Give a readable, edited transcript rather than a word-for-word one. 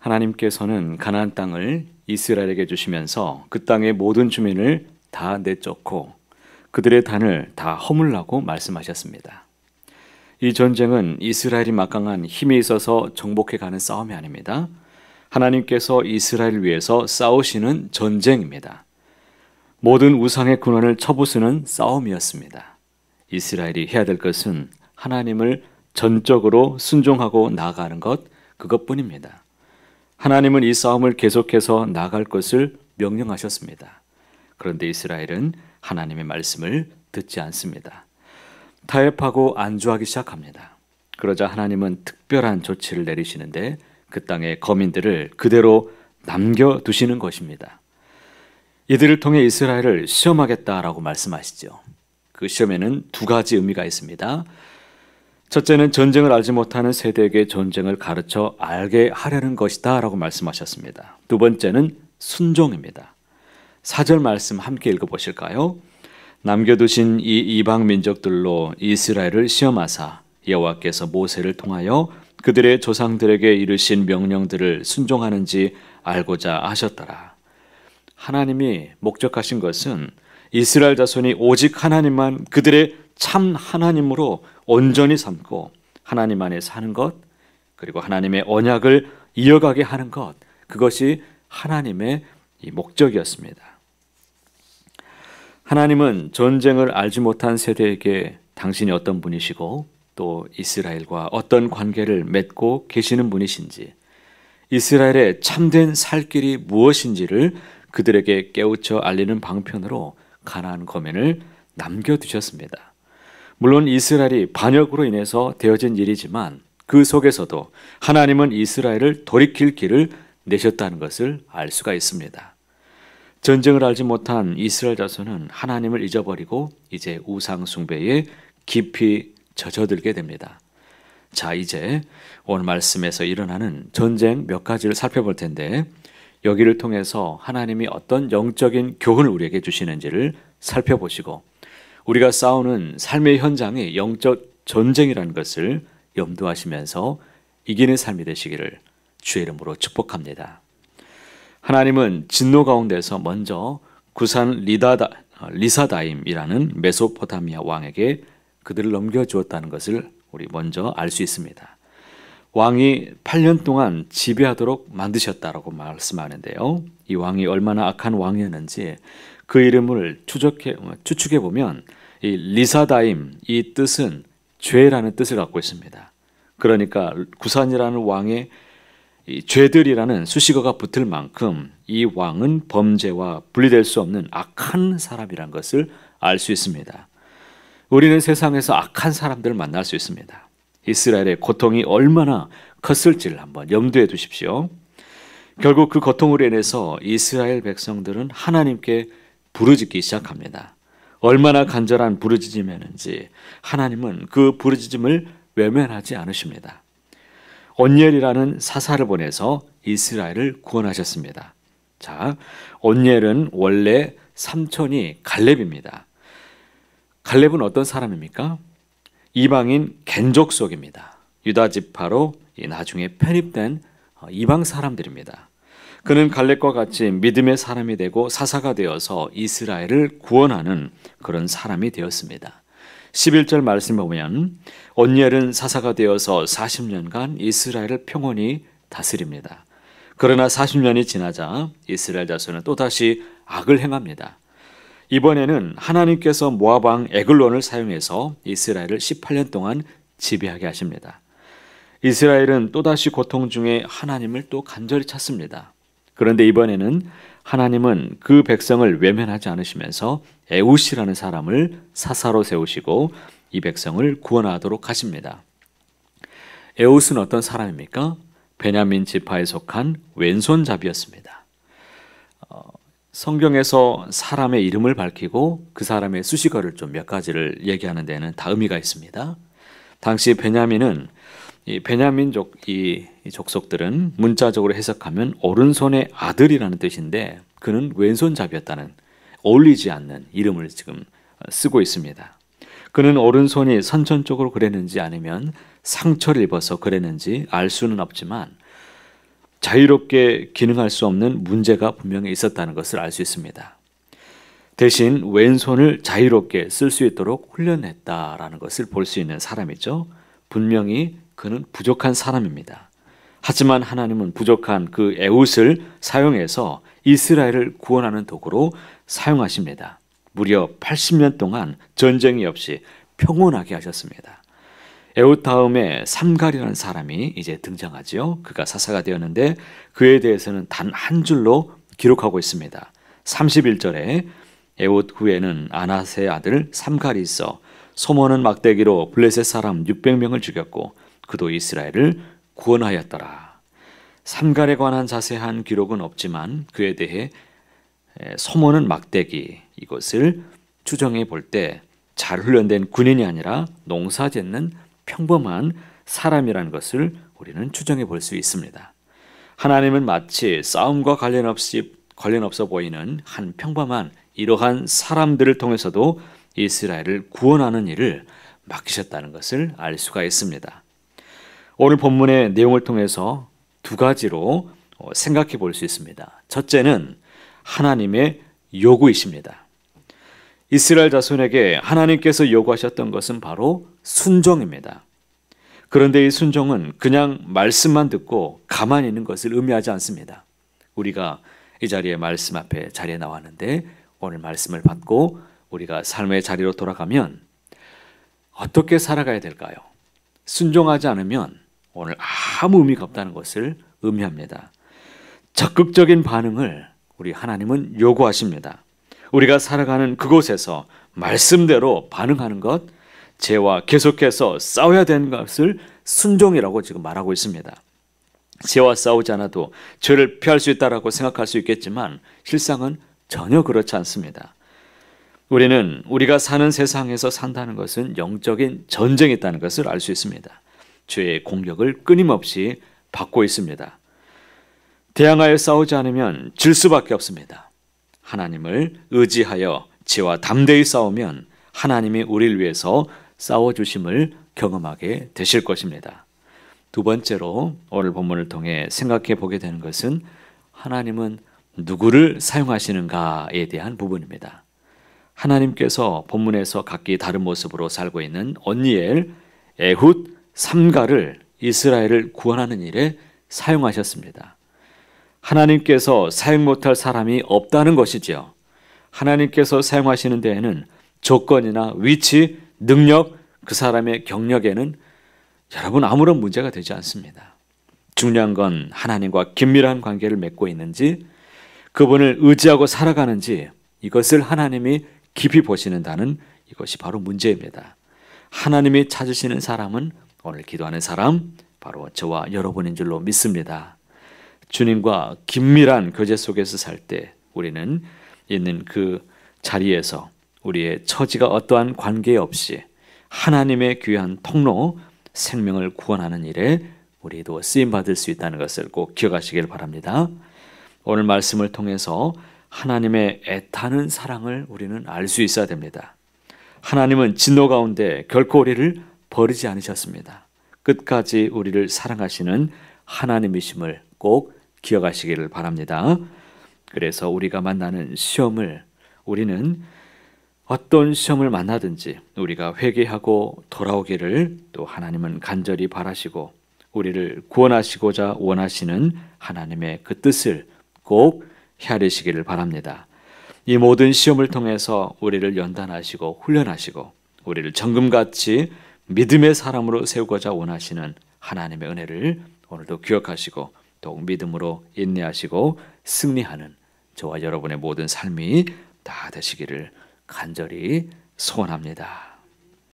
하나님께서는 가나안 땅을 이스라엘에게 주시면서 그 땅의 모든 주민을 다 내쫓고 그들의 단을 다 허물라고 말씀하셨습니다. 이 전쟁은 이스라엘이 막강한 힘이 있어서 정복해가는 싸움이 아닙니다. 하나님께서 이스라엘을 위해서 싸우시는 전쟁입니다. 모든 우상의 근원을 쳐부수는 싸움이었습니다. 이스라엘이 해야 될 것은 하나님을 전적으로 순종하고 나아가는 것, 그것뿐입니다. 하나님은 이 싸움을 계속해서 나아갈 것을 명령하셨습니다. 그런데 이스라엘은 하나님의 말씀을 듣지 않습니다. 타협하고 안주하기 시작합니다. 그러자 하나님은 특별한 조치를 내리시는데 그 땅의 거민들을 그대로 남겨두시는 것입니다. 이들을 통해 이스라엘을 시험하겠다라고 말씀하시죠. 그 시험에는 두 가지 의미가 있습니다. 첫째는 전쟁을 알지 못하는 세대에게 전쟁을 가르쳐 알게 하려는 것이다 라고 말씀하셨습니다. 두 번째는 순종입니다. 4절 말씀 함께 읽어보실까요? 남겨두신 이 이방 민족들로 이스라엘을 시험하사 여호와께서 모세를 통하여 그들의 조상들에게 이르신 명령들을 순종하는지 알고자 하셨더라. 하나님이 목적하신 것은 이스라엘 자손이 오직 하나님만 그들의 참 하나님으로 온전히 삼고 하나님 안에 사는 것, 그리고 하나님의 언약을 이어가게 하는 것, 그것이 하나님의 목적이었습니다. 하나님은 전쟁을 알지 못한 세대에게 당신이 어떤 분이시고 또 이스라엘과 어떤 관계를 맺고 계시는 분이신지, 이스라엘의 참된 살 길이 무엇인지를 그들에게 깨우쳐 알리는 방편으로 가나안 거민을 남겨두셨습니다. 물론 이스라엘이 반역으로 인해서 되어진 일이지만 그 속에서도 하나님은 이스라엘을 돌이킬 길을 내셨다는 것을 알 수가 있습니다. 전쟁을 알지 못한 이스라엘 자손은 하나님을 잊어버리고 이제 우상 숭배에 깊이 젖어들게 됩니다. 자, 이제 오늘 말씀에서 일어나는 전쟁 몇 가지를 살펴볼 텐데 여기를 통해서 하나님이 어떤 영적인 교훈을 우리에게 주시는지를 살펴보시고 우리가 싸우는 삶의 현장이 영적 전쟁이라는 것을 염두하시면서 이기는 삶이 되시기를 주의 이름으로 축복합니다. 하나님은 진노 가운데서 먼저 구산 리사다임이라는 메소포타미아 왕에게 그들을 넘겨주었다는 것을 우리 먼저 알 수 있습니다. 왕이 8년 동안 지배하도록 만드셨다라고 말씀하는데요. 이 왕이 얼마나 악한 왕이었는지 그 이름을 추측해 보면 이 리사다임, 이 뜻은 죄라는 뜻을 갖고 있습니다. 그러니까 구산이라는 왕의 이 죄들이라는 수식어가 붙을 만큼 이 왕은 범죄와 분리될 수 없는 악한 사람이란 것을 알 수 있습니다. 우리는 세상에서 악한 사람들을 만날 수 있습니다. 이스라엘의 고통이 얼마나 컸을지를 한번 염두에 두십시오. 결국 그 고통으로 인해서 이스라엘 백성들은 하나님께 부르짖기 시작합니다. 얼마나 간절한 부르짖음이었는지 하나님은 그 부르짖음을 외면하지 않으십니다. 온니엘이라는 사사를 보내서 이스라엘을 구원하셨습니다. 자, 온니엘은 원래 삼촌이 갈렙입니다. 갈렙은 어떤 사람입니까? 이방인 겐족 속입니다. 유다 지파로 나중에 편입된 이방 사람들입니다. 그는 갈렙과 같이 믿음의 사람이 되고 사사가 되어서 이스라엘을 구원하는 그런 사람이 되었습니다. 11절 말씀을 보면 온니엘은 사사가 되어서 40년간 이스라엘을 평온히 다스립니다. 그러나 40년이 지나자 이스라엘 자손은 또다시 악을 행합니다. 이번에는 하나님께서 모압 왕 에글론을 사용해서 이스라엘을 18년 동안 지배하게 하십니다. 이스라엘은 또다시 고통 중에 하나님을 또 간절히 찾습니다. 그런데 이번에는 하나님은 그 백성을 외면하지 않으시면서 에웃이라는 사람을 사사로 세우시고 이 백성을 구원하도록 하십니다. 에웃은 어떤 사람입니까? 베냐민 지파에 속한 왼손잡이였습니다. 성경에서 사람의 이름을 밝히고 그 사람의 수식어를 좀 몇 가지를 얘기하는 데는 다 의미가 있습니다. 당시 베냐민은 이 베냐민족 이 족속들은 문자적으로 해석하면 오른손의 아들이라는 뜻인데 그는 왼손잡이였다는 어울리지 않는 이름을 지금 쓰고 있습니다. 그는 오른손이 선천적으로 그랬는지 아니면 상처를 입어서 그랬는지 알 수는 없지만 자유롭게 기능할 수 없는 문제가 분명히 있었다는 것을 알 수 있습니다. 대신 왼손을 자유롭게 쓸 수 있도록 훈련했다라는 것을 볼 수 있는 사람이죠. 분명히 그는 부족한 사람입니다. 하지만 하나님은 부족한 그 에훗을 사용해서 이스라엘을 구원하는 도구로 사용하십니다. 무려 80년 동안 전쟁이 없이 평온하게 하셨습니다. 에훗 다음에 삼갈이라는 사람이 이제 등장하지요. 그가 사사가 되었는데 그에 대해서는 단 한 줄로 기록하고 있습니다. 31절에 에훗 후에는 아낫의 아들 삼갈이 있어 소모는 막대기로 블레셋 사람 600명을 죽였고 그도 이스라엘을 구원하였더라. 삼갈에 관한 자세한 기록은 없지만 그에 대해 소모는 막대기 이것을 추정해 볼 때 잘 훈련된 군인이 아니라 농사 짓는 평범한 사람이라는 것을 우리는 추정해 볼 수 있습니다. 하나님은 마치 싸움과 관련 없어 보이는 한 평범한 이러한 사람들을 통해서도 이스라엘을 구원하는 일을 맡기셨다는 것을 알 수가 있습니다. 오늘 본문의 내용을 통해서 두 가지로 생각해 볼 수 있습니다. 첫째는 하나님의 요구이십니다. 이스라엘 자손에게 하나님께서 요구하셨던 것은 바로 순종입니다. 그런데 이 순종은 그냥 말씀만 듣고 가만히 있는 것을 의미하지 않습니다. 우리가 이 자리에 말씀 앞에 자리에 나왔는데 오늘 말씀을 받고 우리가 삶의 자리로 돌아가면 어떻게 살아가야 될까요? 순종하지 않으면 오늘 아무 의미가 없다는 것을 의미합니다. 적극적인 반응을 우리 하나님은 요구하십니다. 우리가 살아가는 그곳에서 말씀대로 반응하는 것, 죄와 계속해서 싸워야 되는 것을 순종이라고 지금 말하고 있습니다. 죄와 싸우지 않아도 죄를 피할 수 있다고 생각할 수 있겠지만 실상은 전혀 그렇지 않습니다. 우리는 우리가 사는 세상에서 산다는 것은 영적인 전쟁이 있다는 것을 알 수 있습니다. 죄의 공격을 끊임없이 받고 있습니다. 대항하여 싸우지 않으면 질 수밖에 없습니다. 하나님을 의지하여 죄와 담대히 싸우면 하나님이 우리를 위해서 싸워주심을 경험하게 되실 것입니다. 두 번째로 오늘 본문을 통해 생각해 보게 되는 것은 하나님은 누구를 사용하시는가에 대한 부분입니다. 하나님께서 본문에서 각기 다른 모습으로 살고 있는 언니엘, 에훗, 삼갈을 이스라엘을 구원하는 일에 사용하셨습니다. 하나님께서 사용 못할 사람이 없다는 것이지요. 하나님께서 사용하시는 데에는 조건이나 위치, 능력, 그 사람의 경력에는 여러분 아무런 문제가 되지 않습니다. 중요한 건 하나님과 긴밀한 관계를 맺고 있는지, 그분을 의지하고 살아가는지 이것을 하나님이 깊이 보시는다는 이것이 바로 문제입니다. 하나님이 찾으시는 사람은 오늘 기도하는 사람, 바로 저와 여러분인 줄로 믿습니다. 주님과 긴밀한 교제 속에서 살 때 우리는 있는 그 자리에서 우리의 처지가 어떠한 관계 없이 하나님의 귀한 통로, 생명을 구원하는 일에 우리도 쓰임받을 수 있다는 것을 꼭 기억하시길 바랍니다. 오늘 말씀을 통해서 하나님의 애타는 사랑을 우리는 알 수 있어야 됩니다. 하나님은 진노 가운데 결코 우리를 버리지 않으셨습니다. 끝까지 우리를 사랑하시는 하나님이심을 꼭 기억하시기를 바랍니다. 그래서 우리가 만나는 시험을 우리는 어떤 시험을 만나든지 우리가 회개하고 돌아오기를 또 하나님은 간절히 바라시고 우리를 구원하시고자 원하시는 하나님의 그 뜻을 꼭 헤아리시기를 바랍니다. 이 모든 시험을 통해서 우리를 연단하시고 훈련하시고 우리를 정금같이 믿음의 사람으로 세우고자 원하시는 하나님의 은혜를 오늘도 기억하시고 또 믿음으로 인내하시고 승리하는 저와 여러분의 모든 삶이 다 되시기를 간절히 소원합니다.